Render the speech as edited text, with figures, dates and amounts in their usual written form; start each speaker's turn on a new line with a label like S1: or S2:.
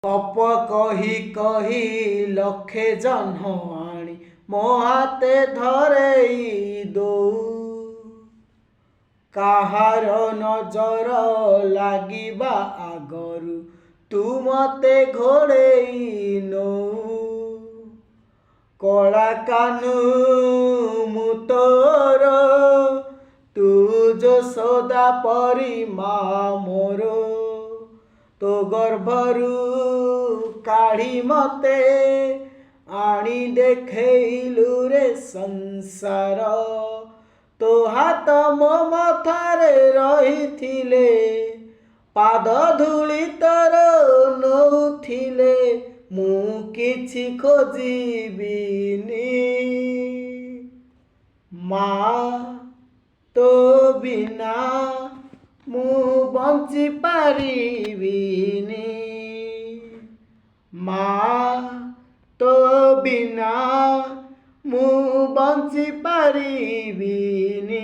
S1: गप कही कही लखे जह्न आनी मो हाथे धरेई दऊ काहार नजर लागिबा आगरु तू मते घोड़ेई नऊ कला कानू मु तोर तू यशोदा परी मा मोर तो गर्भरू काढ़ी मते आनी देखेलु रे संसार तो हाथ मो मथारे रहिथिले पाद धूली तोर नौथिले मु किछि खोजिबिनी माँ तो बिना मु बंची पारिबिनी माँ तो बिना मु बंची पारिबिनी।